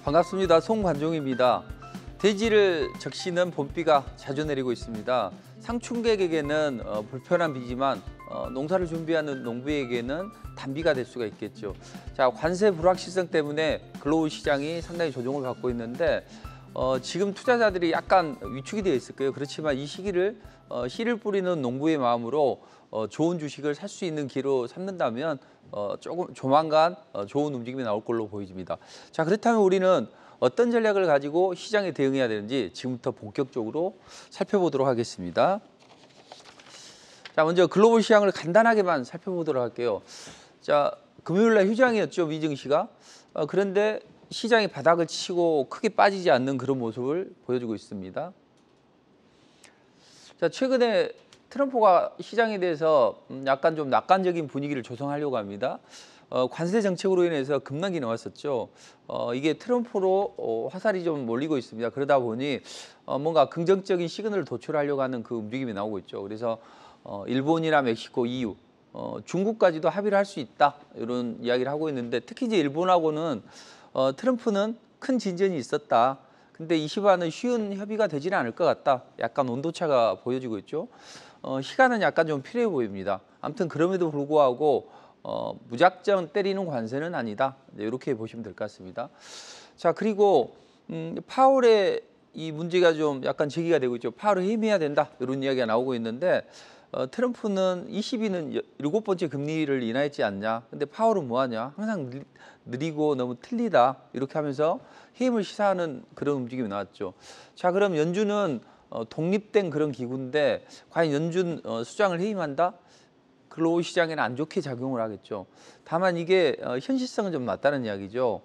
반갑습니다. 송관종입니다. 대지를 적시는 봄비가 자주 내리고 있습니다. 상충객에게는 불편한 비지만 농사를 준비하는 농부에게는 단비가 될 수가 있겠죠. 자, 관세 불확실성 때문에 글로벌 시장이 상당히 조정을 받고 있는데 지금 투자자들이 약간 위축이 되어 있을 거예요. 그렇지만 이 시기를 씨를 뿌리는 농부의 마음으로 좋은 주식을 살 수 있는 기로 삼는다면 조금 조만간 좋은 움직임이 나올 걸로 보입니다. 자, 그렇다면 우리는 어떤 전략을 가지고 시장에 대응해야 되는지 지금부터 본격적으로 살펴보도록 하겠습니다. 자, 먼저 글로벌 시장을 간단하게만 살펴보도록 할게요. 자, 금요일 날 휴장이었죠, 미증시가. 그런데 시장이 바닥을 치고 크게 빠지지 않는 그런 모습을 보여주고 있습니다. 자, 최근에 트럼프가 시장에 대해서 약간 좀 낙관적인 분위기를 조성하려고 합니다. 관세 정책으로 인해서 급락이 나왔었죠. 이게 트럼프로 화살이 좀 몰리고 있습니다. 그러다 보니 뭔가 긍정적인 시그널을 도출하려고 하는 그 움직임이 나오고 있죠. 그래서 일본이나 멕시코, EU, 중국까지도 합의를 할 수 있다, 이런 이야기를 하고 있는데, 특히 이제 일본하고는 트럼프는 큰 진전이 있었다. 근데 이 시반은 쉬운 협의가 되지는 않을 것 같다. 약간 온도차가 보여지고 있죠. 시간은 약간 좀 필요해 보입니다. 아무튼 그럼에도 불구하고 무작정 때리는 관세는 아니다. 이렇게 보시면 될 것 같습니다. 자, 그리고 파월의 이 문제가 좀 약간 제기가 되고 있죠. 파월을 해임해야 된다, 이런 이야기가 나오고 있는데, 트럼프는 22는 7번째 금리를 인하했지 않냐. 근데 파월은 뭐하냐. 항상 느리고 너무 틀리다. 이렇게 하면서 해임을 시사하는 그런 움직임이 나왔죠. 자, 그럼 연준은 독립된 그런 기구인데 과연 연준 수장을 해임한다? 글로벌 시장에는 안 좋게 작용을 하겠죠. 다만 이게 현실성은 좀 낮다는 이야기죠.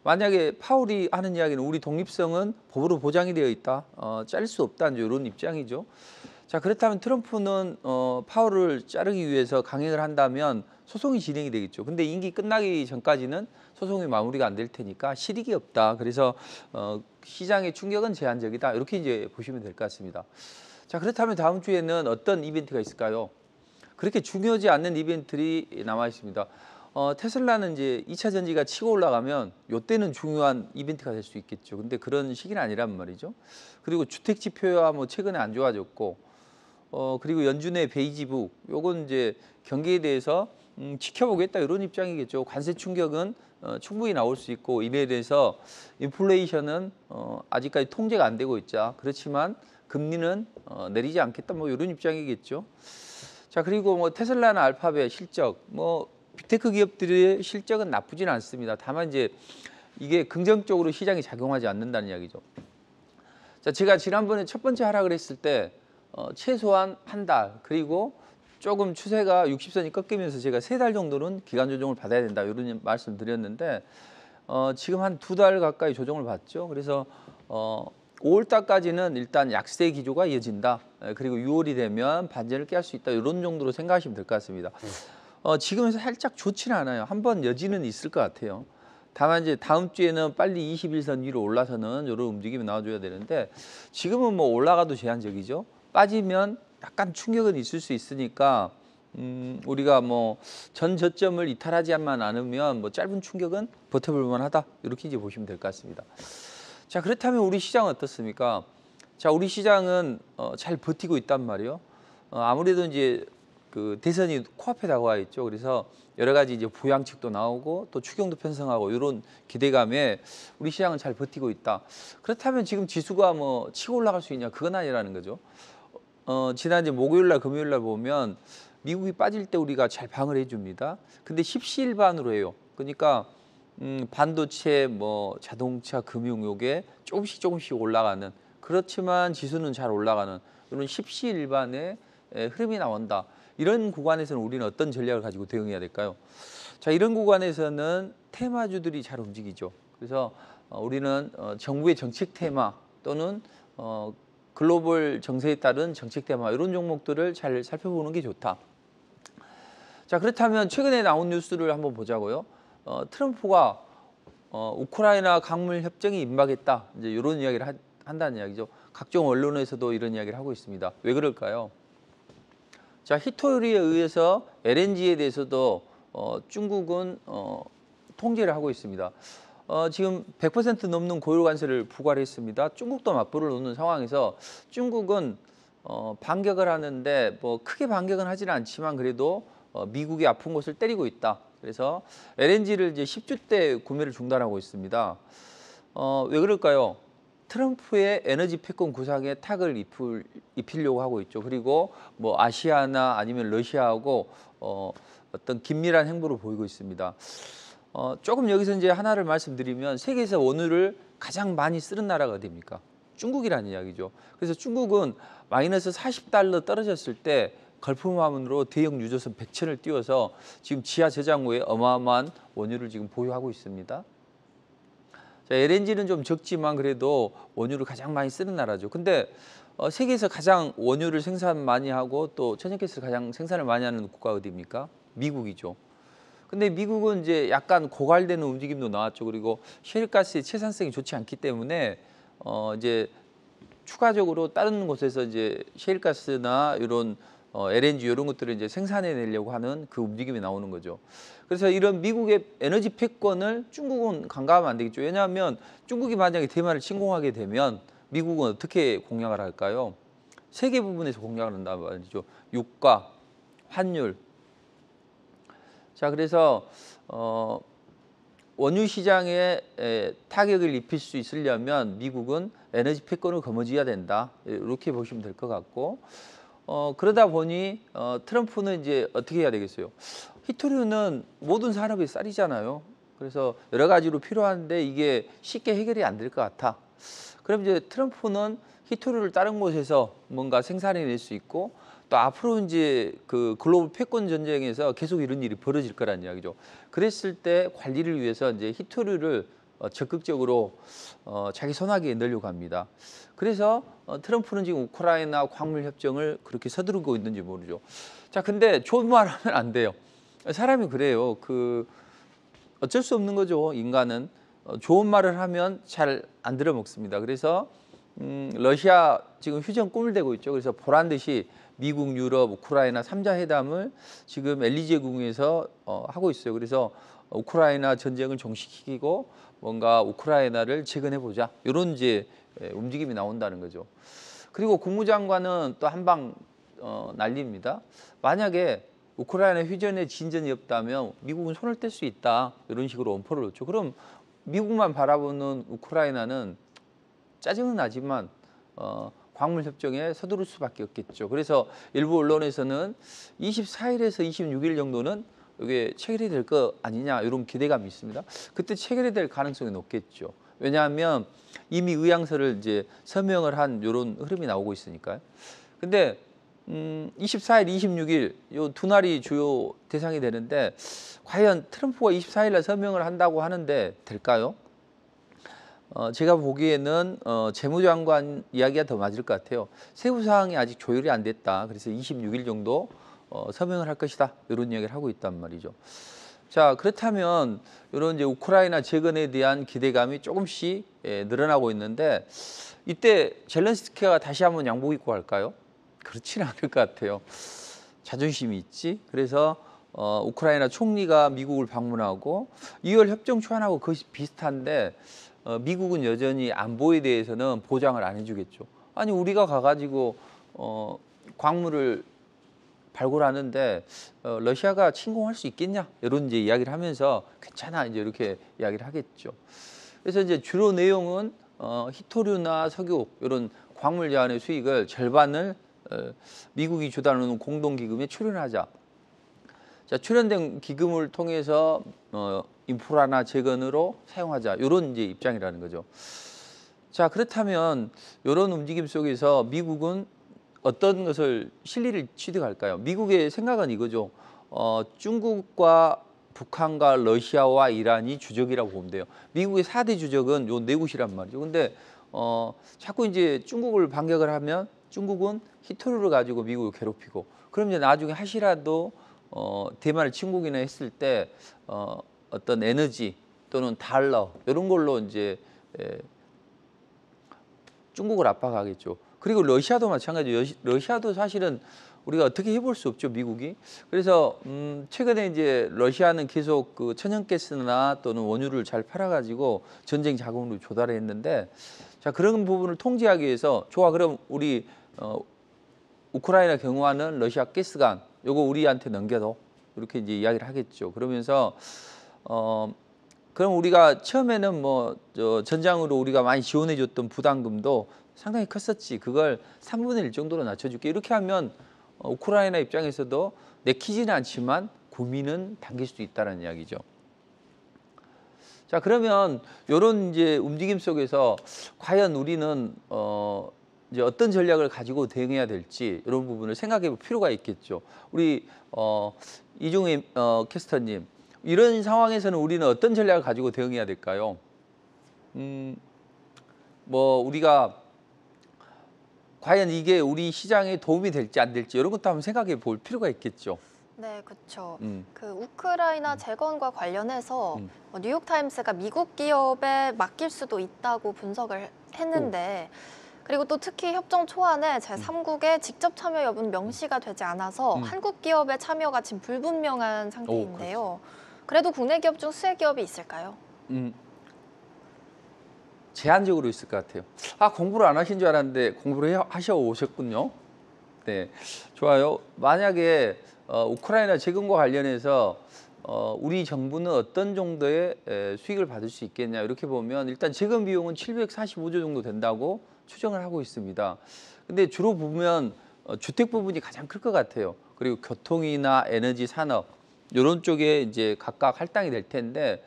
만약에 파월이 하는 이야기는 우리 독립성은 법으로 보장이 되어 있다, 자를 수 없다는 이런 입장이죠. 자, 그렇다면 트럼프는 파월을 자르기 위해서 강행을 한다면 소송이 진행이 되겠죠. 근데 임기 끝나기 전까지는 소송이 마무리가 안 될 테니까 실익이 없다. 그래서 시장의 충격은 제한적이다. 이렇게 이제 보시면 될 것 같습니다. 자, 그렇다면 다음 주에는 어떤 이벤트가 있을까요? 그렇게 중요하지 않는 이벤트들이 남아 있습니다. 테슬라는 이제 2차 전지가 치고 올라가면 이때는 중요한 이벤트가 될 수 있겠죠. 근데 그런 시기는 아니란 말이죠. 그리고 주택 지표야 뭐 최근에 안 좋아졌고, 그리고 연준의 베이지북, 요건 이제 경기에 대해서 지켜보겠다, 이런 입장이겠죠. 관세 충격은 충분히 나올 수 있고, 이에 대해서 인플레이션은 아직까지 통제가 안 되고 있자. 그렇지만 금리는 내리지 않겠다, 뭐 이런 입장이겠죠. 자, 그리고 뭐 테슬라나 알파벳 실적, 뭐 빅테크 기업들의 실적은 나쁘진 않습니다. 다만 이제 이게 긍정적으로 시장에 작용하지 않는다는 이야기죠. 자, 제가 지난번에 첫 번째 하락을 했을 때 최소한 한 달, 그리고 조금 추세가 60선이 꺾이면서 제가 3달 정도는 기간 조정을 받아야 된다, 이런 말씀 드렸는데, 지금 한 2달 가까이 조정을 받죠. 그래서 5월 달까지는 일단 약세 기조가 이어진다. 그리고 6월이 되면 반전을 깨할 수 있다, 이런 정도로 생각하시면 될 것 같습니다. 지금에서 살짝 좋지는 않아요. 한번 여지는 있을 것 같아요. 다만 이제 다음 주에는 빨리 21선 위로 올라서는 이런 움직임이 나와줘야 되는데, 지금은 뭐 올라가도 제한적이죠. 빠지면 약간 충격은 있을 수 있으니까 우리가 뭐 전 저점을 이탈하지만 않으면 뭐 짧은 충격은 버텨볼 만하다, 이렇게 이제 보시면 될 것 같습니다. 자, 그렇다면 우리 시장은 어떻습니까? 자, 우리 시장은 잘 버티고 있단 말이에요. 아무래도 이제 그 대선이 코앞에 다가와 있죠. 그래서 여러 가지 이제 부양책도 나오고 또 추경도 편성하고, 이런 기대감에 우리 시장은 잘 버티고 있다. 그렇다면 지금 지수가 뭐 치고 올라갈 수 있냐? 그건 아니라는 거죠. 지난 이제 목요일 날, 금요일 날 보면 미국이 빠질 때 우리가 잘 방을 해줍니다. 근데 십시일반으로 해요. 그러니까 반도체, 뭐 자동차, 금융, 요게 조금씩 올라가는, 그렇지만 지수는 잘 올라가는 이런 십시일반의 흐름이 나온다. 이런 구간에서는 우리는 어떤 전략을 가지고 대응해야 될까요? 자, 이런 구간에서는 테마주들이 잘 움직이죠. 그래서 우리는 정부의 정책 테마 또는 글로벌 정세에 따른 정책 테마, 이런 종목들을 잘 살펴보는 게 좋다. 자, 그렇다면 최근에 나온 뉴스를 한번 보자고요. 트럼프가 우크라이나 강물 협정이 임박했다, 이제 이런 이야기를 한다는 이야기죠. 각종 언론에서도 이런 이야기를 하고 있습니다. 왜 그럴까요? 자, 히토리에 의해서 LNG에 대해서도 중국은 통제를 하고 있습니다. 지금 100% 넘는 고율 관세를 부과를 했습니다. 중국도 맞불을 놓는 상황에서 중국은 반격을 하는데 뭐 크게 반격은 하지는 않지만 그래도 미국이 아픈 곳을 때리고 있다. 그래서 LNG를 이제 10주대 구매를 중단하고 있습니다. 왜 그럴까요? 트럼프의 에너지 패권 구상에 탁을 입히려고 하고 있죠. 그리고 뭐 아시아나 아니면 러시아하고 어떤 긴밀한 행보를 보이고 있습니다. 조금 여기서 이제 하나를 말씀드리면 세계에서 원유를 가장 많이 쓰는 나라가 어디입니까? 중국이라는 이야기죠. 그래서 중국은 마이너스 40달러 떨어졌을 때 걸프만으로 대형 유조선 100척을 띄워서 지금 지하 저장고에 어마어마한 원유를 지금 보유하고 있습니다. 자, LNG는 좀 적지만 그래도 원유를 가장 많이 쓰는 나라죠. 근데 세계에서 가장 원유를 생산 많이 하고 또 천연가스를 가장 생산을 많이 하는 국가가 어디입니까? 미국이죠. 근데 미국은 이제 약간 고갈되는 움직임도 나왔죠. 그리고 셰일가스의 채산성이 좋지 않기 때문에 이제 추가적으로 다른 곳에서 이제 셰일가스나 이런 LNG 이런 것들을 이제 생산해내려고 하는 그 움직임이 나오는 거죠. 그래서 이런 미국의 에너지 패권을 중국은 간과하면 안 되겠죠. 왜냐하면 중국이 만약에 대만을 침공하게 되면 미국은 어떻게 공략을 할까요? 세 개 부분에서 공략을 한단 말이죠. 유가, 환율. 자, 그래서 원유 시장에 타격을 입힐 수 있으려면 미국은 에너지 패권을 거머쥐어야 된다. 이렇게 보시면 될 것 같고 그러다 보니 트럼프는 이제 어떻게 해야 되겠어요? 히토류는 모든 산업의 쌀이잖아요. 그래서 여러 가지로 필요한데 이게 쉽게 해결이 안 될 것 같아. 그럼 이제 트럼프는 히토류를 다른 곳에서 뭔가 생산해낼 수 있고 또 앞으로 이제 그 글로벌 패권 전쟁에서 계속 이런 일이 벌어질 거란 이야기죠. 그랬을 때 관리를 위해서 이제 히토류를 적극적으로 자기 손아귀에 넣으려고 합니다. 그래서 트럼프는 지금 우크라이나 광물 협정을 그렇게 서두르고 있는지 모르죠. 자, 근데 좋은 말 하면 안 돼요. 사람이 그래요. 어쩔 수 없는 거죠. 인간은 좋은 말을 하면 잘 안 들어먹습니다. 그래서 러시아 지금 휴전 꿈을 대고 있죠. 그래서 보란 듯이 미국, 유럽, 우크라이나 3자 회담을 지금 엘리제 궁에서 하고 있어요. 그래서 우크라이나 전쟁을 종식시키고 뭔가 우크라이나를 재건해 보자. 이런 이제 움직임이 나온다는 거죠. 그리고 국무장관은 또 한 방 날립니다. 만약에 우크라이나 휴전에 진전이 없다면 미국은 손을 뗄 수 있다. 이런 식으로 엄포를 놓죠. 그럼 미국만 바라보는 우크라이나는 짜증은 나지만 광물 협정에 서두를 수밖에 없겠죠. 그래서 일부 언론에서는 24일에서 26일 정도는 이게 체결이 될 거 아니냐 이런 기대감이 있습니다. 그때 체결이 될 가능성이 높겠죠. 왜냐하면 이미 의향서를 이제 서명을 한 이런 흐름이 나오고 있으니까요. 근데 24일, 26일 이 두 날이 주요 대상이 되는데 과연 트럼프가 24일 날 서명을 한다고 하는데 될까요? 제가 보기에는 재무장관 이야기가 더 맞을 것 같아요. 세부 사항이 아직 조율이 안 됐다. 그래서 26일 정도 서명을 할 것이다. 이런 이야기를 하고 있단 말이죠. 자, 그렇다면 이런 이제 우크라이나 재건에 대한 기대감이 조금씩 늘어나고 있는데 이때 젤렌스키가 다시 한번 양복 입고 갈까요? 그렇지는 않을 것 같아요. 자존심이 있지. 그래서 우크라이나 총리가 미국을 방문하고 2월 협정 초안하고 거의 비슷한데 미국은 여전히 안보에 대해서는 보장을 안 해주겠죠. 아니 우리가 가가지고 광물을 발굴하는데 러시아가 침공할 수 있겠냐 이런 이제 이야기를 하면서 괜찮아 이제 이렇게 이야기를 하겠죠. 그래서 이제 주로 내용은 히토류나 석유 이런 광물 제한의 수익을 절반을 미국이 주도하는 공동기금에 출연하자. 자, 출연된 기금을 통해서 인프라나 재건으로 사용하자. 이런 이제 입장이라는 거죠. 자, 그렇다면 이런 움직임 속에서 미국은 어떤 것을 실리를 취득할까요? 미국의 생각은 이거죠. 중국과 북한과 러시아와 이란이 주적이라고 보면 돼요. 미국의 4대 주적은 요 네 곳이란 말이죠. 근데 자꾸 이제 중국을 반격을 하면 중국은 히토류를 가지고 미국을 괴롭히고 그럼 이제 나중에 하시라도 대만을 침공이나 했을 때 어떤 에너지 또는 달러 이런 걸로 이제 중국을 압박하겠죠. 그리고 러시아도 마찬가지예요. 러시아도 사실은 우리가 어떻게 해볼 수 없죠, 미국이. 그래서 최근에 이제 러시아는 계속 그 천연가스나 또는 원유를 잘 팔아가지고 전쟁 자금으로 조달했는데, 자 그런 부분을 통제하기 위해서 좋아 그럼 우리 우크라이나 경유하는 러시아 가스관 요거 우리한테 넘겨도 이렇게 이제 이야기를 하겠죠. 그러면서 그럼 우리가 처음에는 뭐 전장으로 우리가 많이 지원해줬던 부담금도 상당히 컸었지. 그걸 3분의 1 정도로 낮춰줄게. 이렇게 하면 우크라이나 입장에서도 내키지는 않지만 고민은 당길 수도 있다는 이야기죠. 자 그러면 이런 이제 움직임 속에서 과연 우리는 이제 어떤 전략을 가지고 대응해야 될지 이런 부분을 생각해 볼 필요가 있겠죠. 우리 이종희 캐스터님, 이런 상황에서는 우리는 어떤 전략을 가지고 대응해야 될까요? 뭐 우리가 과연 이게 우리 시장에 도움이 될지 안 될지 이런 것도 한번 생각해 볼 필요가 있겠죠. 네, 그렇죠. 그 우크라이나 재건과 관련해서 뉴욕타임스가 미국 기업에 맡길 수도 있다고 분석을 했는데 그리고 또 특히 협정 초안에 제3국의 직접 참여 여부는 명시가 되지 않아서 한국 기업의 참여가 지금 불분명한 상태인데요. 그래도 국내 기업 중 수혜 기업이 있을까요? 제한적으로 있을 것 같아요. 아, 공부를 안 하신 줄 알았는데 공부를 하셔 오셨군요. 네, 좋아요. 만약에 우크라이나 재건과 관련해서 우리 정부는 어떤 정도의 수익을 받을 수 있겠냐 이렇게 보면 일단 재건 비용은 745조 정도 된다고 추정을 하고 있습니다. 근데 주로 보면 주택 부분이 가장 클 것 같아요. 그리고 교통이나 에너지 산업 이런 쪽에 이제 각각 할당이 될 텐데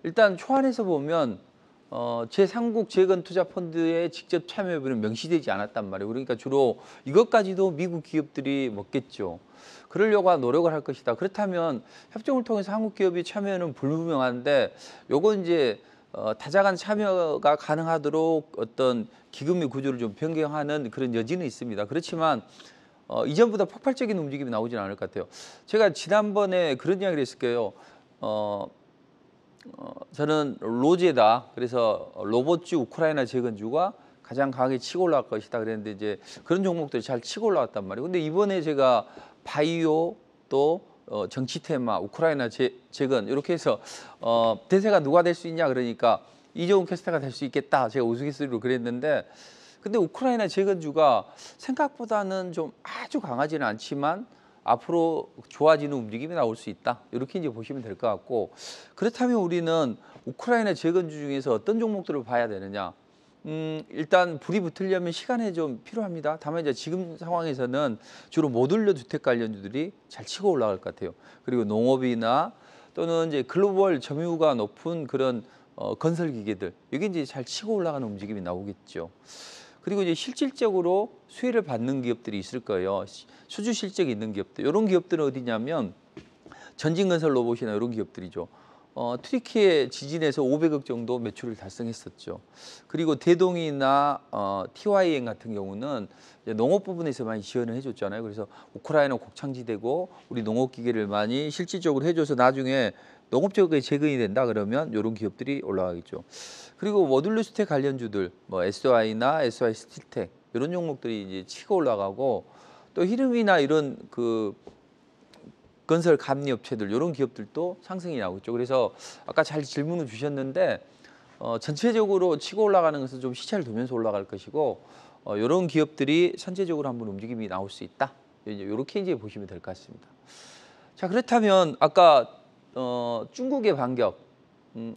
일단 초안에서 보면 제3국 재건투자펀드의 직접 참여 여부는 명시되지 않았단 말이에요. 그러니까 주로 이것까지도 미국 기업들이 먹겠죠. 그러려고 노력을 할 것이다. 그렇다면 협정을 통해서 한국 기업이 참여는 불분명한데 요건 이제 다자간 참여가 가능하도록 어떤 기금의 구조를 좀 변경하는 그런 여지는 있습니다. 그렇지만 이전보다 폭발적인 움직임이 나오지는 않을 것 같아요. 제가 지난번에 그런 이야기를 했을 거예요. 저는 로제다. 그래서 로봇주 우크라이나 재건주가 가장 강하게 치고 올라갈 것이다. 그랬는데 이제 그런 종목들이 잘 치고 올라왔단 말이에요. 근데 이번에 제가 바이오 또 정치 테마, 우크라이나 재건 이렇게 해서 대세가 누가 될 수 있냐 그러니까 이종훈 캐스터가 될 수 있겠다. 제가 우스갯소리로 그랬는데 근데 우크라이나 재건주가 생각보다는 좀 아주 강하지는 않지만 앞으로 좋아지는 움직임이 나올 수 있다. 이렇게 이제 보시면 될 것 같고 그렇다면 우리는 우크라이나 재건주 중에서 어떤 종목들을 봐야 되느냐? 일단 불이 붙으려면 시간이 좀 필요합니다. 다만 이제 지금 상황에서는 주로 모듈러 주택 관련주들이 잘 치고 올라갈 것 같아요. 그리고 농업이나 또는 이제 글로벌 점유가 높은 그런 건설 기계들 이게 이제 잘 치고 올라가는 움직임이 나오겠죠. 그리고 이제 실질적으로 수혜를 받는 기업들이 있을 거예요. 수주 실적이 있는 기업들. 이런 기업들은 어디냐면 전진건설 로봇이나 이런 기업들이죠. 튀르키예 지진에서 500억 정도 매출을 달성했었죠. 그리고 대동이나 TYN 같은 경우는 이제 농업 부분에서 많이 지원을 해줬잖아요. 그래서 우크라이나 곡창지대고 우리 농업기계를 많이 실질적으로 해줘서 나중에 농업 지역에 재건이 된다 그러면 이런 기업들이 올라가겠죠. 그리고 모듈러 주택 관련주들 뭐 SY나 SY 스틸텍 이런 종목들이 이제 치고 올라가고 또 히름이나 이런 그 건설 감리 업체들 이런 기업들도 상승이 나오겠죠. 그래서 아까 잘 질문을 주셨는데 전체적으로 치고 올라가는 것은 좀 시차를 두면서 올라갈 것이고 이런 기업들이 선제적으로 한번 움직임이 나올 수 있다. 이렇게 이제 보시면 될 것 같습니다. 자 그렇다면 아까 중국의 반격,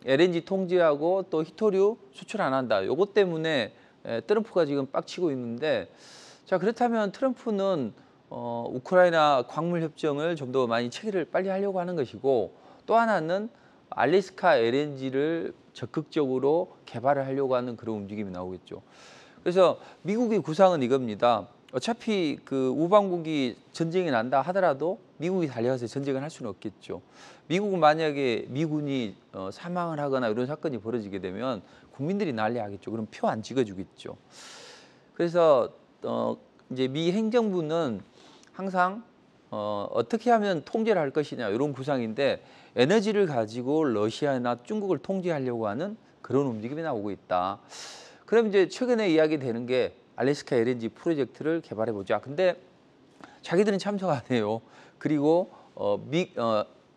LNG 통제하고 또 히토류 수출 안 한다. 이것 때문에 트럼프가 지금 빡치고 있는데 자 그렇다면 트럼프는 우크라이나 광물 협정을 좀 더 많이 체결을 빨리 하려고 하는 것이고 또 하나는 알래스카 LNG를 적극적으로 개발을 하려고 하는 그런 움직임이 나오겠죠. 그래서 미국의 구상은 이겁니다. 어차피 그 우방국이 전쟁이 난다 하더라도 미국이 달려가서 전쟁을 할 수는 없겠죠. 미국은 만약에 미군이 사망을 하거나 이런 사건이 벌어지게 되면 국민들이 난리하겠죠. 그럼 표 안 찍어주겠죠. 그래서 이제 미 행정부는 항상 어떻게 하면 통제를 할 것이냐 이런 구상인데 에너지를 가지고 러시아나 중국을 통제하려고 하는 그런 움직임이 나오고 있다. 그럼 이제 최근에 이야기되는 게 알래스카 LNG 프로젝트를 개발해 보자. 근데 자기들은 참석 안 해요. 그리고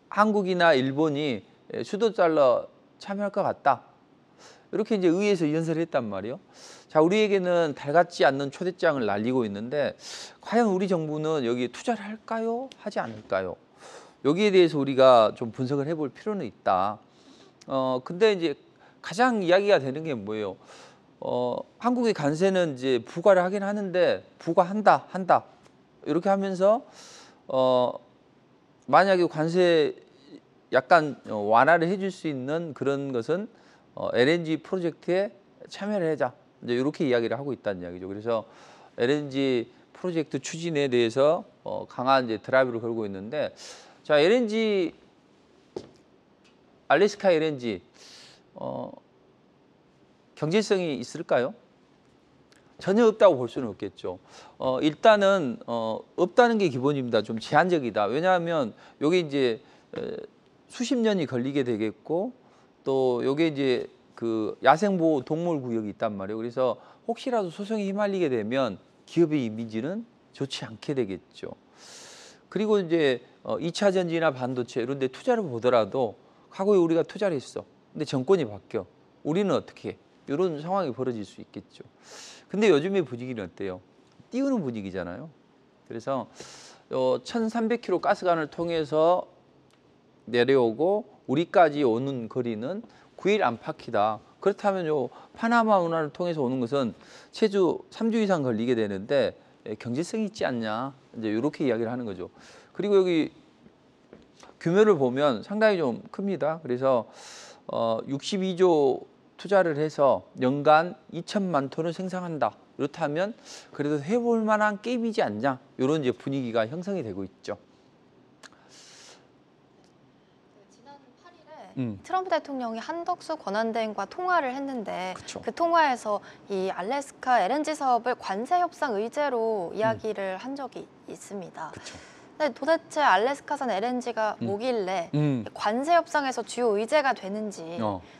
한국이나 일본이 수도 달러 참여할 것 같다. 이렇게 이제 의회에서 연설을 했단 말이에요. 자, 우리에게는 달 같지 않는 초대장을 날리고 있는데 과연 우리 정부는 여기에 투자를 할까요? 하지 않을까요? 여기에 대해서 우리가 좀 분석을 해볼 필요는 있다. 근데 이제 가장 이야기가 되는 게 뭐예요? 한국의 관세는 이제 부과를 하긴 하는데 부과한다. 이렇게 하면서 만약에 관세 약간 완화를 해줄 수 있는 그런 것은 LNG 프로젝트에 참여를 하자. 이제 이렇게 이야기를 하고 있다는 이야기죠. 그래서 LNG 프로젝트 추진에 대해서 강한 이제 드라이브를 걸고 있는데, 자, LNG 알래스카 LNG 경제성이 있을까요? 전혀 없다고 볼 수는 없겠죠. 일단은 없다는 게 기본입니다. 좀 제한적이다. 왜냐하면 여기 이제 수십 년이 걸리게 되겠고 또 여기 이제 그 야생보호 동물 구역이 있단 말이에요. 그래서 혹시라도 소송에 휘말리게 되면 기업의 이미지는 좋지 않게 되겠죠. 그리고 이제 2차 전지나 반도체 이런 데 투자를 보더라도 과거에 우리가 투자를 했어. 근데 정권이 바뀌어. 우리는 어떻게 해? 이런 상황이 벌어질 수 있겠죠. 근데 요즘의 분위기는 어때요? 띄우는 분위기잖아요. 그래서 1300km 가스관을 통해서 내려오고 우리까지 오는 거리는 9일 안팎이다. 그렇다면 요 파나마 운하를 통해서 오는 것은 최소 3주 이상 걸리게 되는데 경제성이 있지 않냐. 이제 이렇게 이야기를 하는 거죠. 그리고 여기 규모를 보면 상당히 좀 큽니다. 그래서 62조 투자를 해서 연간 2천만 톤을 생산한다. 그렇다면 그래도 해볼 만한 게임이지 않냐. 이런 이제 분위기가 형성이 되고 있죠. 지난 8일에 트럼프 대통령이 한덕수 권한대행과 통화를 했는데 그쵸. 그 통화에서 이 알래스카 LNG 사업을 관세 협상 의제로 이야기를 한 적이 있습니다. 그쵸. 근데 도대체 알래스카산 LNG가 뭐길래 관세 협상에서 주요 의제가 되는지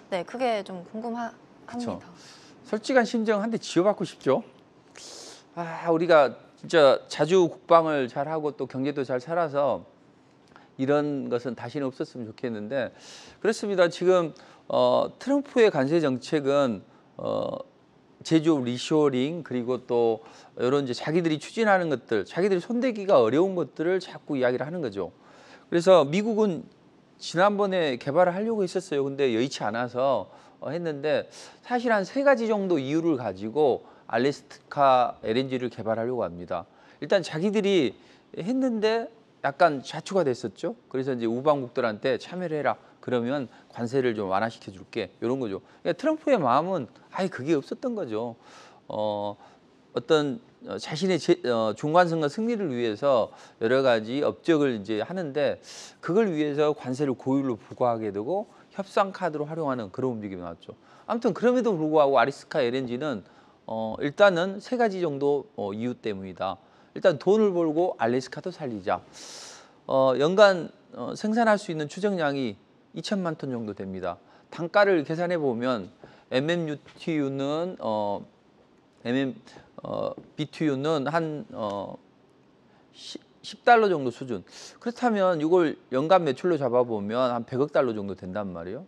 네, 그게 좀 궁금합니다. 그쵸. 솔직한 심정 한 대 지어받고 싶죠. 우리가 진짜 자주 국방을 잘하고 또 경제도 잘 살아서 이런 것은 다시는 없었으면 좋겠는데 그렇습니다. 지금 트럼프의 관세 정책은 제조업 리쇼링 그리고 또 이런 이제 자기들이 추진하는 것들, 자기들이 손대기가 어려운 것들을 자꾸 이야기를 하는 거죠. 그래서 미국은 지난번에 개발을 하려고 했었어요. 근데 여의치 않아서 했는데 사실 한 3가지 정도 이유를 가지고 알래스카 LNG를 개발하려고 합니다. 일단 자기들이 했는데 약간 좌초가 됐었죠. 그래서 이제 우방국들한테 참여를 해라. 그러면 관세를 좀 완화시켜 줄게. 이런 거죠. 그러니까 트럼프의 마음은 아예 그게 없었던 거죠. 어떤 자신의 중간선거 승리를 위해서 여러 가지 업적을 이제 하는데 그걸 위해서 관세를 고율로 부과하게 되고 협상 카드로 활용하는 그런 움직임이 나왔죠. 아무튼 그럼에도 불구하고 알래스카 LNG는 일단은 3가지 정도 이유 때문이다. 일단 돈을 벌고 알래스카도 살리자. 연간 생산할 수 있는 추정량이 2천만 톤 정도 됩니다. 단가를 계산해 보면 MMBTU는 한 10달러 정도 수준. 그렇다면 이걸 연간 매출로 잡아보면 한 100억 달러 정도 된단 말이에요.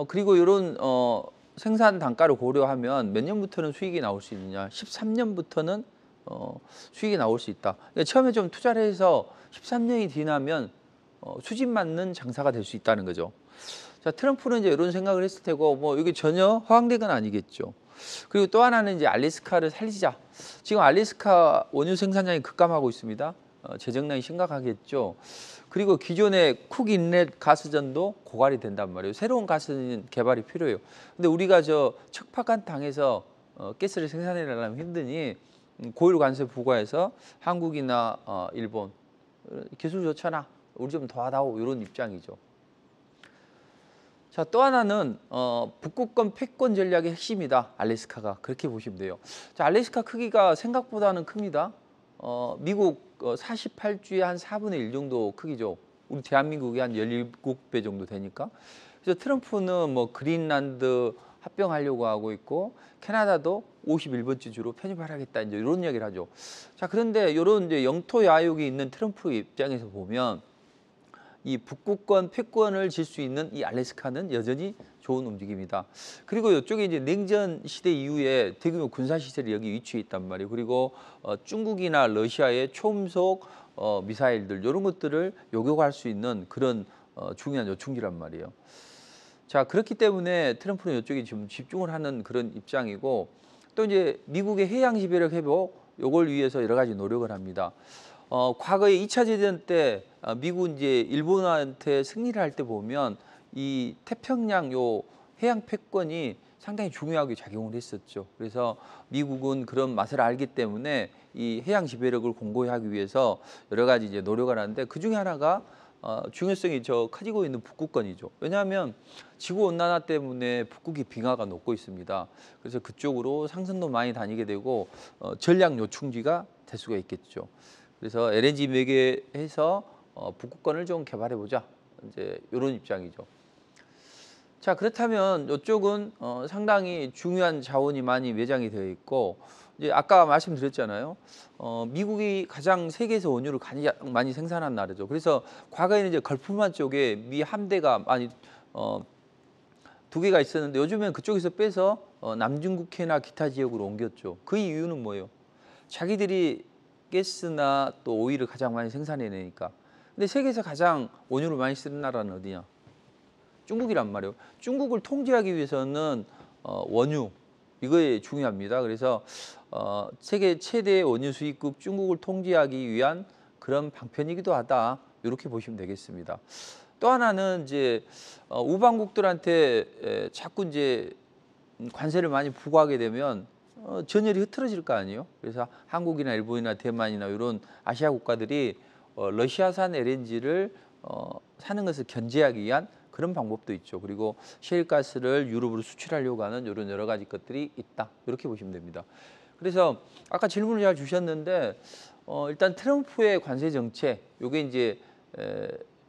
그리고 이런 생산 단가를 고려하면 몇 년부터는 수익이 나올 수 있느냐. 13년부터는 수익이 나올 수 있다. 그러니까 처음에 좀 투자를 해서 13년이 지나면 수집 맞는 장사가 될 수 있다는 거죠. 자, 트럼프는 이제 이런 생각을 했을 테고 뭐 이게 전혀 허황된 건 아니겠죠. 그리고 또 하나는 이제 알래스카를 살리자. 지금 알래스카 원유 생산량이 급감하고 있습니다. 재정난이 심각하겠죠. 그리고 기존의 쿡 인렛 가스전도 고갈이 된단 말이에요. 새로운 가스 개발이 필요해요. 근데 우리가 저 척박한 땅에서 가스를 생산해내려면 힘드니 고율 관세 부과해서 한국이나 일본 기술 좋잖아. 우리 좀 도와다오 이런 입장이죠. 자, 또 하나는 북극권 패권 전략의 핵심이다. 알래스카가 그렇게 보시면 돼요. 자, 알래스카 크기가 생각보다는 큽니다. 미국 48주의 한 4분의 1 정도 크기죠. 우리 대한민국이 한 17배 정도 되니까. 그래서 트럼프는 뭐 그린란드 합병하려고 하고 있고 캐나다도 51번째 주로 편입하겠다 이제 이런 이야기를 하죠. 자, 그런데 이런 이제 영토 야욕이 있는 트럼프 입장에서 보면 이 북극권 패권을 질 수 있는 이 알래스카는 여전히 좋은 움직임이다. 그리고 이쪽에 이제 냉전 시대 이후에 대규모 군사 시설이 여기 위치해 있단 말이에요. 그리고 중국이나 러시아의 초음속 미사일들 이런 것들을 요격할 수 있는 그런 중요한 요충지란 말이에요. 자, 그렇기 때문에 트럼프는 이쪽에 지금 집중을 하는 그런 입장이고 또 이제 미국의 해양 지배력 회복 요걸 위해서 여러 가지 노력을 합니다. 과거에 2차 대전 때 미국 이제 일본한테 승리를 할 때 보면 이 태평양 요 해양 패권이 상당히 중요하게 작용을 했었죠. 그래서 미국은 그런 맛을 알기 때문에 이 해양 지배력을 공고히 하기 위해서 여러 가지 이제 노력을 하는데 그 중에 하나가 중요성이 커지고 있는 북극권이죠. 왜냐하면 지구 온난화 때문에 북극이 빙하가 녹고 있습니다. 그래서 그쪽으로 상선도 많이 다니게 되고 전략 요충지가 될 수가 있겠죠. 그래서 LNG 매개해서 북극권을 좀 개발해 보자. 이제 이런 입장이죠. 자, 그렇다면 이쪽은 상당히 중요한 자원이 많이 매장이 되어 있고 이제 아까 말씀드렸잖아요. 미국이 가장 세계에서 원유를 가장 많이 생산한 나라죠. 그래서 과거에는 이제 걸프만 쪽에 미 함대가 많이 두 개가 있었는데 요즘엔 그쪽에서 빼서 남중국해나 기타 지역으로 옮겼죠. 그 이유는 뭐예요? 자기들이 가스나 또 오일을 가장 많이 생산해내니까. 근데 세계에서 가장 원유를 많이 쓰는 나라는 어디냐? 중국이란 말이에요. 중국을 통제하기 위해서는 원유 이거에 중요합니다. 그래서 세계 최대 원유 수입국 중국을 통제하기 위한 그런 방편이기도 하다. 이렇게 보시면 되겠습니다. 또 하나는 이제 우방국들한테 자꾸 이제 관세를 많이 부과하게 되면 전열이 흐트러질 거 아니에요. 그래서 한국이나 일본이나 대만이나 이런 아시아 국가들이 러시아산 LNG를 사는 것을 견제하기 위한 그런 방법도 있죠. 그리고 셰일가스를 유럽으로 수출하려고 하는 이런 여러 가지 것들이 있다. 이렇게 보시면 됩니다. 그래서 아까 질문을 잘 주셨는데 일단 트럼프의 관세 정책, 이게 이제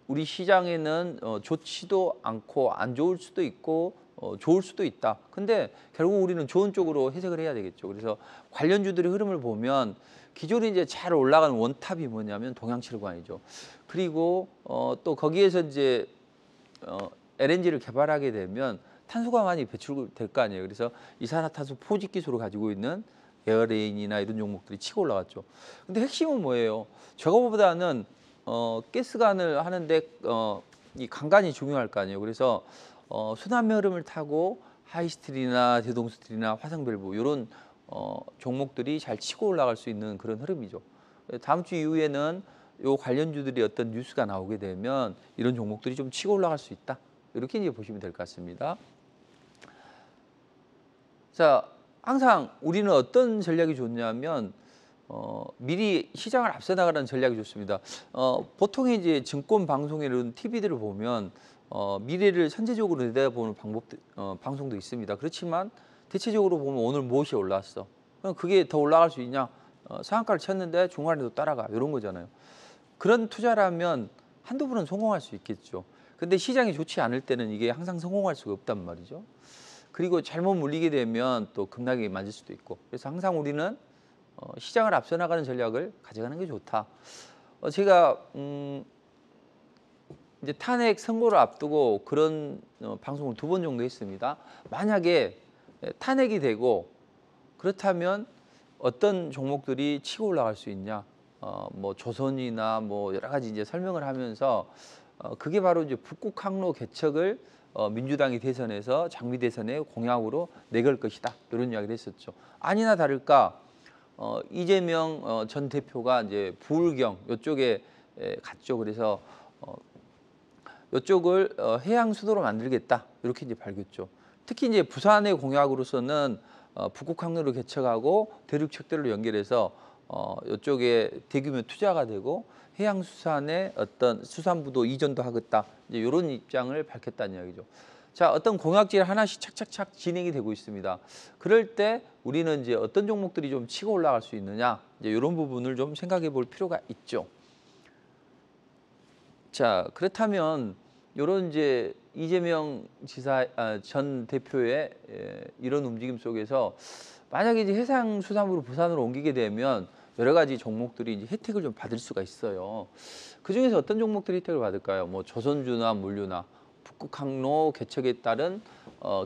우리 시장에는 좋지도 않고 안 좋을 수도 있고 좋을 수도 있다. 근데 결국 우리는 좋은 쪽으로 해석을 해야 되겠죠. 그래서 관련주들의 흐름을 보면 기존에 이제 잘 올라가는 원탑이 뭐냐면 동양철강이죠. 그리고 또 거기에서 이제 LNG를 개발하게 되면 탄소가 많이 배출될 거 아니에요. 그래서 이산화탄소 포집 기술을 가지고 있는 에어레인이나 이런 종목들이 치고 올라갔죠. 근데 핵심은 뭐예요? 저거보다는 가스관을 하는데 이 강간이 중요할 거 아니에요. 그래서 순환매 흐름을 타고 하이스틸이나 대동스틸이나 화성밸브 이런 종목들이 잘 치고 올라갈 수 있는 그런 흐름이죠. 다음 주 이후에는 요 관련주들이 어떤 뉴스가 나오게 되면 이런 종목들이 좀 치고 올라갈 수 있다. 이렇게 이제 보시면 될 것 같습니다. 자, 항상 우리는 어떤 전략이 좋냐면 미리 시장을 앞서 나가는 전략이 좋습니다. 보통 이제 증권 방송에 이런 TV들을 보면 미래를 선제적으로 내다보는 방송도 있습니다. 그렇지만 대체적으로 보면 오늘 무엇이 올랐어? 그럼 그게 더 올라갈 수 있냐? 상한가를 쳤는데 중간에도 따라가 이런 거잖아요. 그런 투자라면 한두 번은 성공할 수 있겠죠. 근데 시장이 좋지 않을 때는 이게 항상 성공할 수가 없단 말이죠. 그리고 잘못 물리게 되면 또 급락이 맞을 수도 있고. 그래서 항상 우리는 시장을 앞서 나가는 전략을 가져가는 게 좋다. 제가 이제 탄핵 선고를 앞두고 그런 방송을 2번 정도 했습니다. 만약에 탄핵이 되고 그렇다면 어떤 종목들이 치고 올라갈 수 있냐? 뭐 조선이나 뭐 여러 가지 이제 설명을 하면서 그게 바로 이제 북극 항로 개척을 민주당이 대선에서 장미 대선의 공약으로 내걸 것이다. 이런 이야기를 했었죠. 아니나 다를까 이재명 전 대표가 이제 부울경 이쪽에 갔죠. 그래서 이쪽을 해양 수도로 만들겠다. 이렇게 이제 밝혔죠. 특히 이제 부산의 공약으로서는 북극 항로를 개척하고 대륙 척도를 연결해서 이쪽에 대규모 투자가 되고 해양수산의 어떤 수산부도 이전도 하겠다. 이제 이런 입장을 밝혔다는 이야기죠. 자, 어떤 공약질 하나씩 착착착 진행이 되고 있습니다. 그럴 때 우리는 이제 어떤 종목들이 좀 치고 올라갈 수 있느냐, 이제 이런 부분을 좀 생각해 볼 필요가 있죠. 자, 그렇다면 이런 이제 이재명 전 대표의 이런 움직임 속에서 만약에 이제 해상수산부를 부산으로 옮기게 되면 여러 가지 종목들이 이제 혜택을 좀 받을 수가 있어요. 그 중에서 어떤 종목들이 혜택을 받을까요? 뭐 조선주나 물류나 북극항로 개척에 따른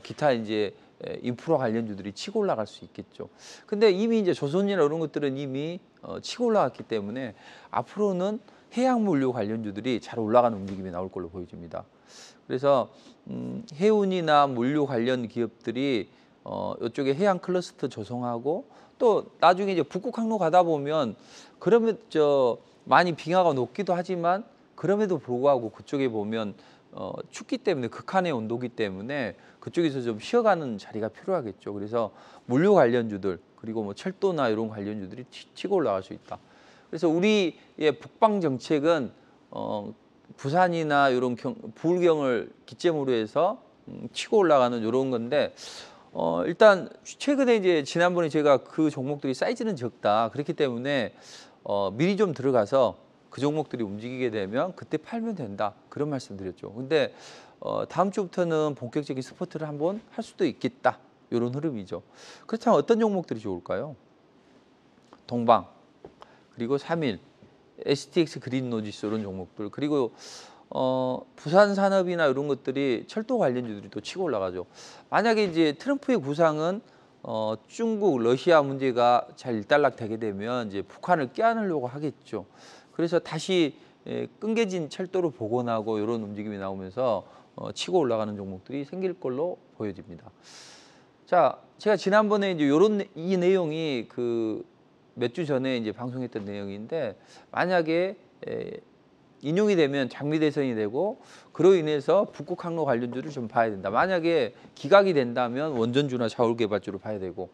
기타 이제 인프라 관련주들이 치고 올라갈 수 있겠죠. 근데 이미 이제 조선이나 이런 것들은 이미 치고 올라갔기 때문에 앞으로는 해양물류 관련주들이 잘 올라가는 움직임이 나올 걸로 보여집니다. 그래서 해운이나 물류 관련 기업들이 이쪽에 해양 클러스터 조성하고 또 나중에 이제 북극항로 가다 보면 그러면 많이 빙하가 높기도 하지만 그럼에도 불구하고 그쪽에 보면 춥기 때문에 극한의 온도기 때문에 그쪽에서 좀 쉬어가는 자리가 필요하겠죠. 그래서 물류 관련주들 그리고 뭐 철도나 이런 관련주들이 치고 올라갈 수 있다. 그래서 우리의 북방 정책은 부산이나 이런 부울경을 기점으로 해서 치고 올라가는 이런 건데 일단 최근에 이제 지난번에 제가 그 종목들이 사이즈는 적다 그렇기 때문에 미리 좀 들어가서 그 종목들이 움직이게 되면 그때 팔면 된다 그런 말씀드렸죠. 근데 다음 주부터는 본격적인 스포트를 한번 할 수도 있겠다 이런 흐름이죠. 그렇다면 어떤 종목들이 좋을까요? 동방 그리고 3일 STX 그린노지스 이런 종목들 그리고 부산산업이나 이런 것들이 철도 관련주들이 또 치고 올라가죠. 만약에 이제 트럼프의 구상은 중국, 러시아 문제가 잘 일단락되게 되면 이제 북한을 껴안으려고 하겠죠. 그래서 다시 끊겨진 철도를 복원하고 이런 움직임이 나오면서 치고 올라가는 종목들이 생길 걸로 보여집니다. 자, 제가 지난번에 이제 이 내용이 몇 주 전에 이제 방송했던 내용인데 만약에 인용이 되면 장미대선이 되고 그로 인해서 북극항로 관련주를 좀 봐야 된다. 만약에 기각이 된다면 원전주나 자율개발주를 봐야 되고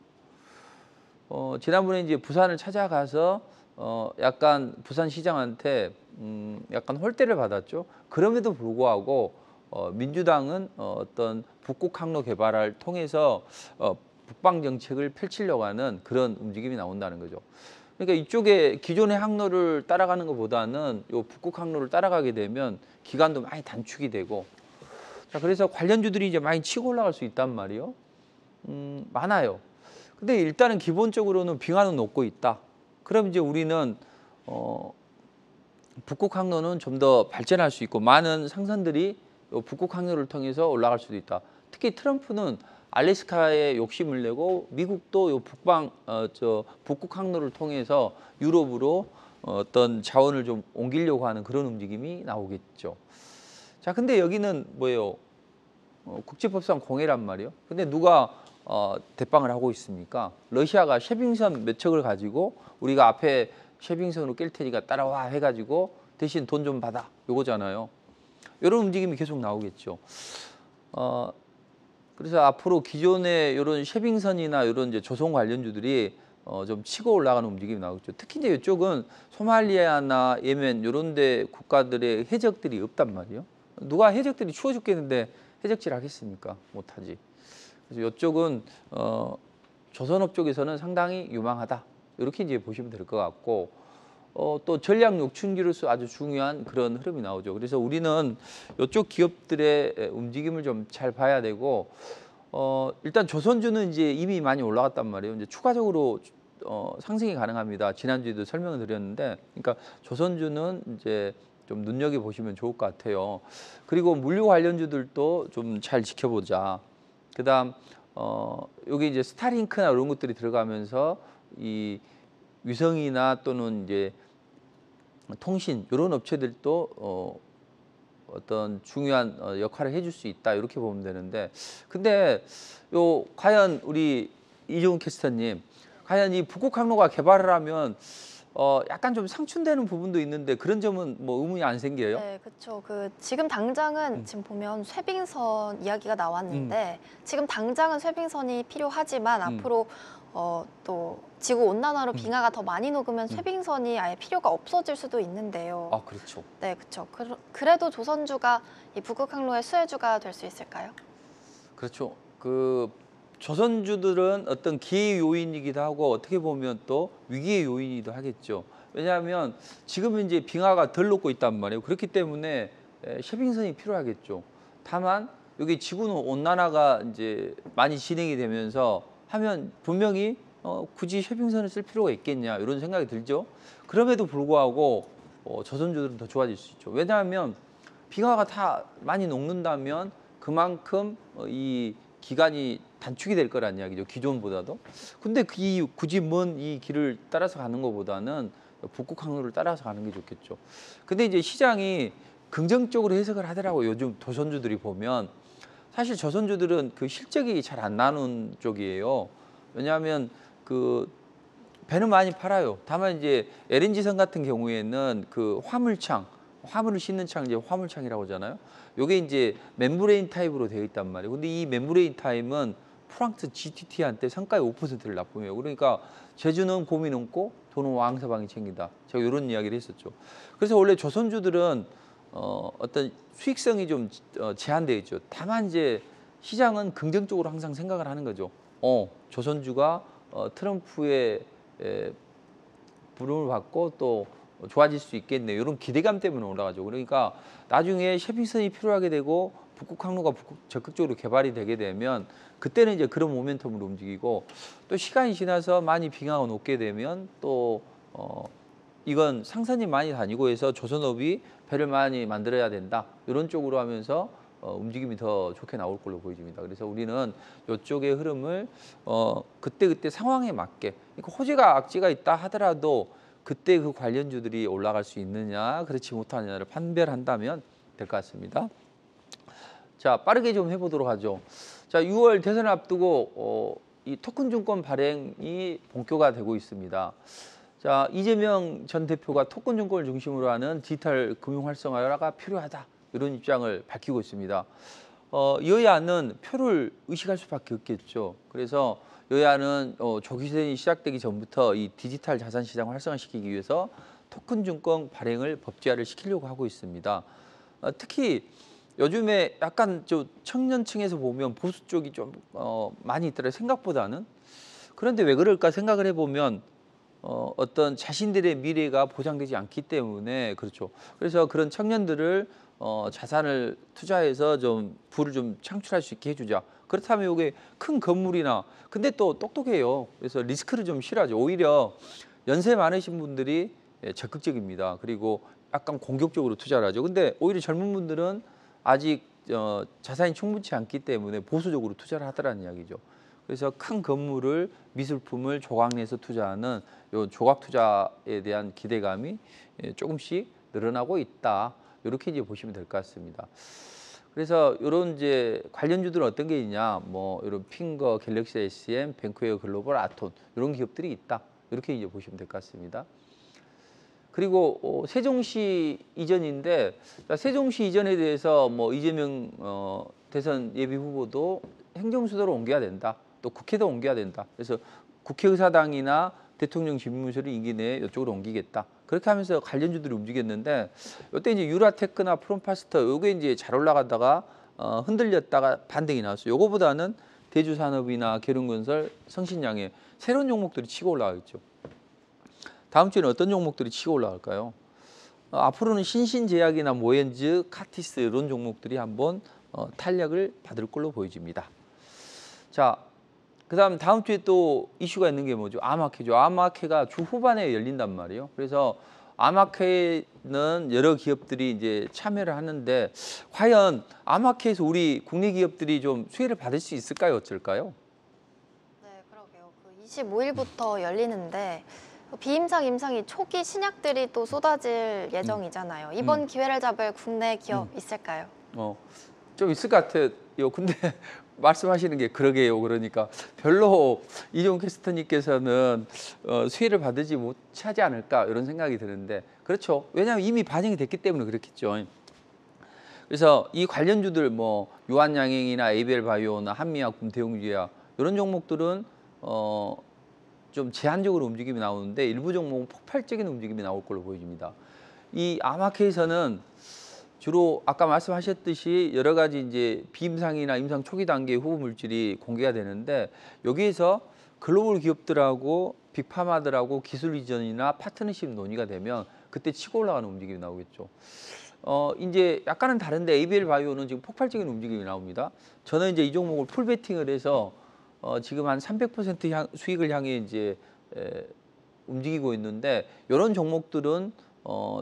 지난번에 이제 부산을 찾아가서 약간 부산 시장한테 약간 홀대를 받았죠. 그럼에도 불구하고 민주당은 어떤 북극항로 개발을 통해서 북방 정책을 펼치려고 하는 그런 움직임이 나온다는 거죠. 그러니까 이쪽에 기존의 항로를 따라가는 것보다는 요 북극 항로를 따라가게 되면 기간도 많이 단축이 되고 자 그래서 관련주들이 이제 많이 치고 올라갈 수 있단 말이에요. 많아요. 근데 일단은 기본적으로는 빙하는 녹고 있다. 그럼 이제 우리는 북극 항로는 좀 더 발전할 수 있고 많은 상선들이 요 북극 항로를 통해서 올라갈 수도 있다. 특히 트럼프는 알래스카에 욕심을 내고 미국도 요 북극 항로를 통해서 유럽으로 어떤 자원을 좀 옮기려고 하는 그런 움직임이 나오겠죠. 자, 근데 여기는 뭐예요? 국제법상 공해란 말이에요. 근데 누가 대빵을 하고 있습니까? 러시아가 쉐빙선 몇 척을 가지고 우리가 앞에 쉐빙선으로 깰 테니까 따라와 해가지고 대신 돈 좀 받아 요거잖아요. 이런 움직임이 계속 나오겠죠. 그래서 앞으로 기존의 이런 쉐빙선이나 이런 이제 조선 관련주들이 좀 치고 올라가는 움직임이 나오겠죠. 특히 이제 이쪽은 소말리아나 예멘 이런 데 국가들의 해적들이 없단 말이에요. 누가 해적들이 추워 죽겠는데 해적질 하겠습니까? 못하지. 그래서 이쪽은 조선업 쪽에서는 상당히 유망하다. 이렇게 이제 보시면 될 것 같고 또 전략 욕충지로서 아주 중요한 그런 흐름이 나오죠. 그래서 우리는 이쪽 기업들의 움직임을 좀 잘 봐야 되고 일단 조선주는 이제 이미 많이 올라갔단 말이에요. 이제 추가적으로 상승이 가능합니다. 지난주에도 설명을 드렸는데, 그러니까 조선주는 이제 좀 눈여겨 보시면 좋을 것 같아요. 그리고 물류 관련주들도 좀 잘 지켜보자. 그다음 여기 이제 스타링크나 이런 것들이 들어가면서 이 위성이나 또는 이제 통신 이런 업체들도 어떤 중요한 역할을 해줄 수 있다 이렇게 보면 되는데 근데 과연 우리 이종훈 캐스터님 과연 이 북극항로가 개발을 하면 약간 좀 상충되는 부분도 있는데 그런 점은 뭐 의문이 안 생겨요? 네, 그렇죠. 지금 당장은 지금 보면 쇠빙선 이야기가 나왔는데 지금 당장은 쇠빙선이 필요하지만 앞으로 또 지구 온난화로 빙하가 더 많이 녹으면 쇠빙선이 아예 필요가 없어질 수도 있는데요. 아, 그렇죠. 네, 그렇죠. 그래도 조선주가 이 북극항로의 수혜주가 될 수 있을까요? 그렇죠. 조선주들은 어떤 기회 요인이기도 하고 어떻게 보면 또 위기의 요인이기도 하겠죠. 왜냐하면 지금은 이제 빙하가 덜 녹고 있단 말이에요. 그렇기 때문에 쉐빙선이 필요하겠죠. 다만 여기 지구 온난화가 이제 많이 진행이 되면서 하면 분명히 굳이 쇼핑선을 쓸 필요가 있겠냐 이런 생각이 들죠. 그럼에도 불구하고 조선주들은 더 좋아질 수 있죠. 왜냐하면 빙하가 다 많이 녹는다면 그만큼 이 기간이 단축이 될 거란 이야기죠. 기존보다도. 근데 굳이 먼 이 길을 따라서 가는 것보다는 북극 항로를 따라서 가는 게 좋겠죠. 근데 이제 시장이 긍정적으로 해석을 하더라고요. 요즘 조선주들이 보면 사실 조선주들은 그 실적이 잘 안 나는 쪽이에요. 왜냐하면 그 배는 많이 팔아요. 다만 이제 LNG선 같은 경우에는 그 화물창, 화물을 싣는 창 이제 화물창이라고 하잖아요. 요게 이제 멤브레인 타입으로 되어 있단 말이에요. 근데 이 멤브레인 타입은 프랑스 GTT한테 성가의 5%를 납품해요. 그러니까 제주는 곰이 넘고 돈은 왕서방이 챙긴다. 제가 이런 이야기를 했었죠. 그래서 원래 조선주들은 어떤 수익성이 좀 제한되어 있죠. 다만 이제 시장은 긍정적으로 항상 생각을 하는 거죠. 조선주가 트럼프의 부름을 받고 또 좋아질 수 있겠네. 이런 기대감 때문에 올라가죠. 그러니까 나중에 쇼핑선이 필요하게 되고 북극 항로가 적극적으로 개발이 되게 되면 그때는 이제 그런 모멘텀으로 움직이고 또 시간이 지나서 많이 빙하가 녹게 되면 또 이건 상선이 많이 다니고 해서 조선업이 배를 많이 만들어야 된다. 이런 쪽으로 하면서 움직임이 더 좋게 나올 걸로 보여집니다. 그래서 우리는 이쪽의 흐름을 그때그때 상황에 맞게 그러니까 호재가 악재가 있다 하더라도 그때 그 관련주들이 올라갈 수 있느냐 그렇지 못하느냐를 판별한다면 될 것 같습니다. 자, 빠르게 좀 해보도록 하죠. 자, 6월 대선을 앞두고 이 토큰증권 발행이 본격화가 되고 있습니다. 자, 이재명 전 대표가 토큰증권을 중심으로 하는 디지털 금융 활성화가 필요하다. 이런 입장을 밝히고 있습니다. 여야는 표를 의식할 수밖에 없겠죠. 그래서 여야는 조기선이 시작되기 전부터 이 디지털 자산 시장을 활성화시키기 위해서 토큰증권 발행을 법제화를 시키려고 하고 있습니다. 특히 요즘에 약간 좀 청년층에서 보면 보수 쪽이 좀 많이 있더라고요. 생각보다는. 그런데 왜 그럴까 생각을 해보면 어떤 자신들의 미래가 보장되지 않기 때문에 그렇죠. 그래서 그런 청년들을 자산을 투자해서 좀 부를 좀 창출할 수 있게 해주자. 그렇다면 이게 큰 건물이나 근데 또 똑똑해요. 그래서 리스크를 좀 싫어하죠. 오히려 연세 많으신 분들이 적극적입니다. 그리고 약간 공격적으로 투자를 하죠. 근데 오히려 젊은 분들은 아직 자산이 충분치 않기 때문에 보수적으로 투자를 하더라는 이야기죠. 그래서 큰 건물을 미술품을 조각내서 투자하는 요 조각 투자에 대한 기대감이 조금씩 늘어나고 있다. 이렇게 이제 보시면 될 것 같습니다. 그래서 이런 이제 관련주들은 어떤 게 있냐, 뭐 이런 핑거, 갤럭시 SM, 뱅크웨어 글로벌, 아톤 이런 기업들이 있다. 이렇게 이제 보시면 될 것 같습니다. 그리고 세종시 이전인데 세종시 이전에 대해서 뭐 이재명 대선 예비 후보도 행정수도로 옮겨야 된다. 또 국회도 옮겨야 된다. 그래서 국회의사당이나 대통령 집무실을 임기 내에 이쪽으로 옮기겠다. 그렇게 하면서 관련주들이 움직였는데 이때 이제 유라테크나 프롬파스터 요게 이제 잘 올라가다가 흔들렸다가 반등이 나왔어요. 요거보다는 대주산업이나 계룡건설, 성신양의 새로운 종목들이 치고 올라가겠죠. 다음 주에는 어떤 종목들이 치고 올라갈까요? 앞으로는 신신제약이나 모엔즈, 카티스 이런 종목들이 한번 탄력을 받을 걸로 보여집니다. 자, 그다음 다음 주에 또 이슈가 있는 게 뭐죠? 아마케죠. 아마케가 주 후반에 열린단 말이에요. 그래서 아마케는 여러 기업들이 이제 참여를 하는데 과연 아마케에서 우리 국내 기업들이 좀 수혜를 받을 수 있을까요? 어쩔까요? 네, 그러게요. 그 25일부터 열리는데 비임상, 임상이 초기 신약들이 또 쏟아질 예정이잖아요. 이번 기회를 잡을 국내 기업 있을까요? 좀 있을 것 같아요. 근데 말씀하시는 게 그러게요. 그러니까 별로 이종 캐스터님께서는 수혜를 받지 못하지 않을까 이런 생각이 드는데 그렇죠. 왜냐하면 이미 반영이 됐기 때문에 그렇겠죠. 그래서 이 관련주들 뭐 유한양행이나 에이벨바이오나 한미약, 금태용주약 이런 종목들은 좀 제한적으로 움직임이 나오는데 일부 종목은 폭발적인 움직임이 나올 걸로 보여집니다. 이 아마케에서는 주로 아까 말씀하셨듯이 여러 가지 이제 비임상이나 임상 초기 단계 후보 물질이 공개가 되는데 여기에서 글로벌 기업들하고 빅파마들하고 기술 이전이나 파트너십 논의가 되면 그때 치고 올라가는 움직임이 나오겠죠. 이제 약간은 다른데 ABL 바이오는 지금 폭발적인 움직임이 나옵니다. 저는 이제 이 종목을 풀 베팅을 해서 지금 한 300% 수익을 향해 이제 움직이고 있는데 이런 종목들은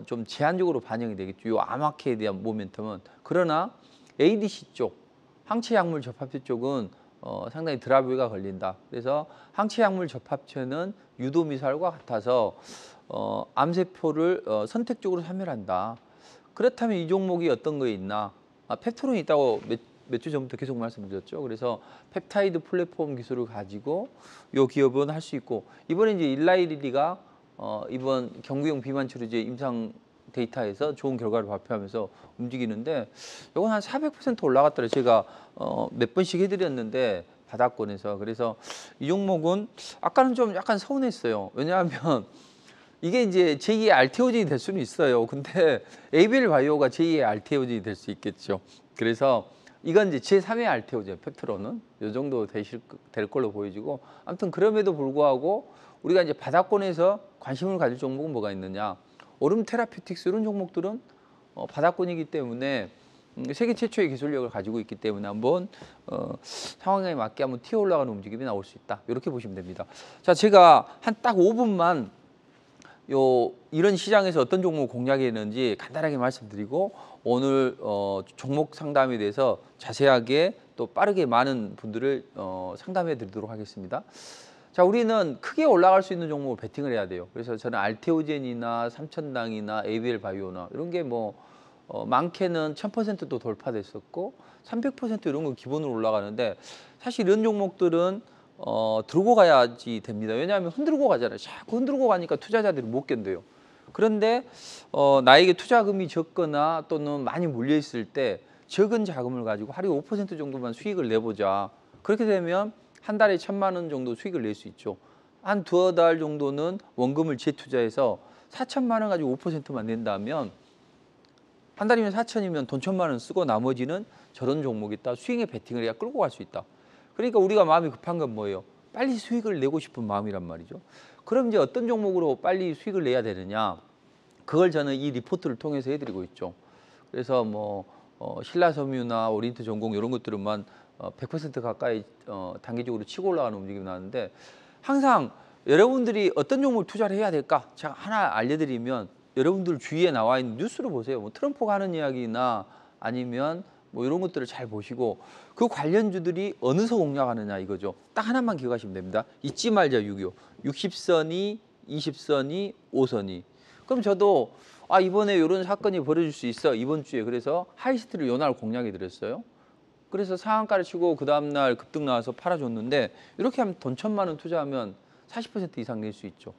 좀 제한적으로 반영이 되겠죠. 요 암호화폐에 대한 모멘텀은. 그러나 ADC 쪽, 항체약물 접합체 쪽은 상당히 드라이브가 걸린다. 그래서 항체약물 접합체는 유도미사일과 같아서 암세포를 선택적으로 사멸한다. 그렇다면 이 종목이 어떤 거에 있나? 펩토론이 있다고 몇 주 전부터 계속 말씀드렸죠. 그래서 펩타이드 플랫폼 기술을 가지고 이 기업은 할 수 있고, 이번에 이제 일라이리가 이번 경구용 비만 치료제 임상 데이터에서 좋은 결과를 발표하면서 움직이는데, 이건 한 400% 올라갔더라고요. 제가 몇 번씩 해드렸는데 바닥권에서. 그래서 이 종목은 아까는 좀 약간 서운했어요. 왜냐하면 이게 이제 제2의 알테오진이 될 수는 있어요. 근데 ABL 바이오가 제2의 알테오진이 될 수 있겠죠. 그래서 이건 이제 제3의 알테오진, 펩트론은 이 정도 될 걸로 보여지고, 아무튼 그럼에도 불구하고 우리가 이제 바닥권에서 관심을 가질 종목은 뭐가 있느냐? 오름 테라피틱스 이런 종목들은 바닥권이기 때문에 세계 최초의 기술력을 가지고 있기 때문에 한번 상황에 맞게 한번 튀어 올라가는 움직임이 나올 수 있다. 이렇게 보시면 됩니다. 자, 제가 한 딱 5분만 이런 시장에서 어떤 종목을 공략했는지 간단하게 말씀드리고, 오늘 종목 상담에 대해서 자세하게 또 빠르게 많은 분들을 상담해 드리도록 하겠습니다. 자, 우리는 크게 올라갈 수 있는 종목을 베팅을 해야 돼요. 그래서 저는 알테오젠이나 삼천당이나 ABL 바이오나 이런 게 많게는 1000%도 돌파됐었고 300% 이런 건 기본으로 올라가는데, 사실 이런 종목들은 들고 가야지 됩니다. 왜냐하면 흔들고 가잖아요. 자꾸 흔들고 가니까 투자자들이 못 견뎌요. 그런데 나에게 투자금이 적거나 또는 많이 몰려 있을 때 적은 자금을 가지고 하루에 5% 정도만 수익을 내보자. 그렇게 되면 한 달에 1000만 원 정도 수익을 낼 수 있죠. 한 두어 달 정도는 원금을 재투자해서 4천만 원 가지고 5%만 낸다면 한 달이면 4천이면 돈 1000만 원 쓰고 나머지는 저런 종목이 있다. 수익에 베팅을 해야 끌고 갈 수 있다. 그러니까 우리가 마음이 급한 건 뭐예요? 빨리 수익을 내고 싶은 마음이란 말이죠. 그럼 이제 어떤 종목으로 빨리 수익을 내야 되느냐? 그걸 저는 이 리포트를 통해서 해드리고 있죠. 그래서 신라섬유나 오리엔트전공 이런 것들은만 100% 가까이 단기적으로 치고 올라가는 움직임이 나는데, 항상 여러분들이 어떤 종목을 투자를 해야 될까? 제가 하나 알려드리면 여러분들 주위에 나와 있는 뉴스를 보세요. 트럼프가 하는 이야기나 아니면 이런 것들을 잘 보시고 그 관련주들이 어느서 공략하느냐 이거죠. 딱 하나만 기억하시면 됩니다. 잊지 말자 6.25. 60선이, 20선이, 5선이. 그럼 저도 이번에 이런 사건이 벌어질 수 있어 이번 주에. 그래서 하이스트를 요날 공략해 드렸어요. 그래서 상한가를 치고 그 다음날 급등 나와서 팔아줬는데, 이렇게 하면 돈 1000만 원 투자하면 40% 이상 낼 수 있죠.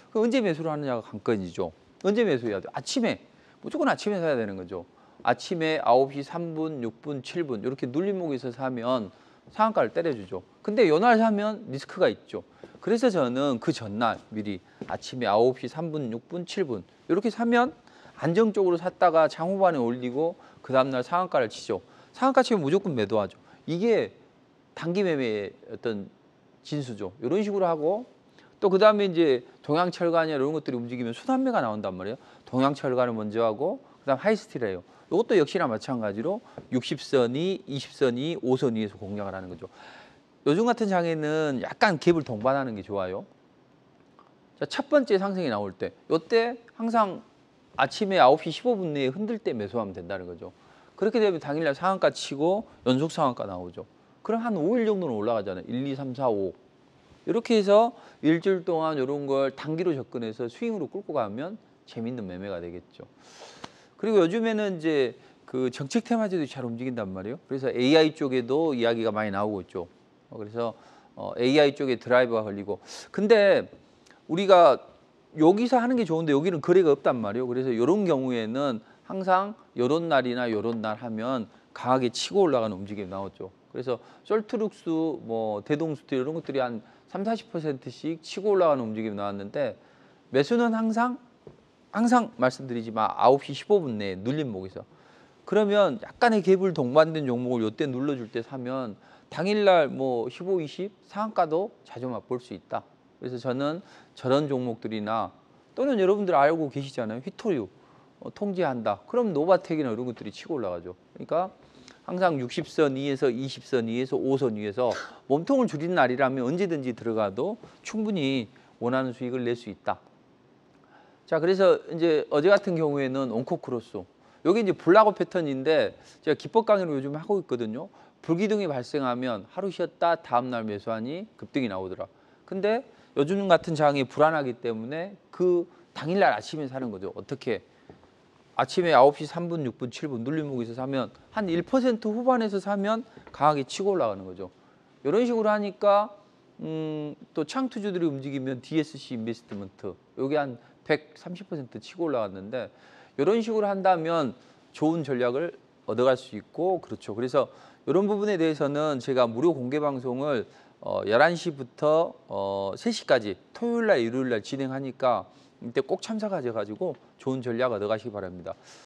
그럼 언제 매수를 하느냐가 관건이죠. 언제 매수해야 돼요? 아침에. 무조건 아침에 사야 되는 거죠. 아침에 9시 3분, 6분, 7분 이렇게 눌림목에서 사면 상한가를 때려주죠. 근데 요날 사면 리스크가 있죠. 그래서 저는 그 전날 미리 아침에 9시 3분, 6분, 7분 이렇게 사면 안정적으로 샀다가 장후반에 올리고 그 다음날 상한가를 치죠. 상한가 치면 무조건 매도하죠. 이게 단기 매매의 어떤 진수죠. 이런 식으로 하고, 또 그 다음에 이제 동양철강이나 이런 것들이 움직이면 순환매가 나온단 말이에요. 동양철강을 먼저 하고 그 다음 하이스틸이에요. 이것도 역시나 마찬가지로 60선이, 20선이, 5선이에서 공략을 하는 거죠. 요즘 같은 장에는 약간 갭을 동반하는 게 좋아요. 자, 첫 번째 상승이 나올 때, 이때 항상 아침에 9시 15분 내에 흔들 때 매수하면 된다는 거죠. 그렇게 되면 당일날 상한가 치고 연속 상한가 나오죠. 그럼 한 5일 정도는 올라가잖아요. 1, 2, 3, 4, 5. 이렇게 해서 일주일 동안 이런 걸 단기로 접근해서 스윙으로 끌고 가면 재밌는 매매가 되겠죠. 그리고 요즘에는 이제 그 정책 테마주들이 잘 움직인단 말이에요. 그래서 AI 쪽에도 이야기가 많이 나오고 있죠. 그래서 AI 쪽에 드라이버가 걸리고. 근데 우리가 여기서 하는 게 좋은데 여기는 거래가 없단 말이에요. 그래서 이런 경우에는 항상 이런 날이나 이런 날 하면 강하게 치고 올라가는 움직임이 나오죠. 그래서 솔트룩스, 대동스틸 이런 것들이 한 30~40%씩 치고 올라가는 움직임이 나왔는데, 매수는 항상 말씀드리지만 9시 15분 내에 눌림목에서. 그러면 약간의 갭을 동반된 종목을 이때 눌러줄 때 사면 당일날 15, 20 상한가도 자주 맛볼 수 있다. 그래서 저는 저런 종목들이나, 또는 여러분들 알고 계시잖아요. 휘토류. 통제한다. 그럼 노바텍이나 이런 것들이 치고 올라가죠. 그러니까 항상 60선 위에서 20선 위에서 5선 위에서 몸통을 줄이는 날이라면 언제든지 들어가도 충분히 원하는 수익을 낼 수 있다. 자, 그래서 이제 어제 같은 경우에는 온코크로스. 여기 이제 블락업 패턴인데 제가 기법 강의를 요즘 하고 있거든요. 불기둥이 발생하면 하루 쉬었다 다음날 매수하니 급등이 나오더라. 근데 요즘 같은 장이 불안하기 때문에 그 당일날 아침에 사는 거죠. 어떻게? 아침에 9시 3분, 6분, 7분 눌림목에서 사면 한 1% 후반에서 사면 강하게 치고 올라가는 거죠. 이런 식으로 하니까 또 창투주들이 움직이면 DSC 인베스트먼트 여기 한 130% 치고 올라갔는데 이런 식으로 한다면 좋은 전략을 얻어갈 수 있고 그렇죠. 그래서 이런 부분에 대해서는 제가 무료 공개 방송을 11시부터 3시까지 토요일 날 일요일 날 진행하니까 이때 꼭 참석하셔가지고 좋은 전략 얻어가시기 바랍니다.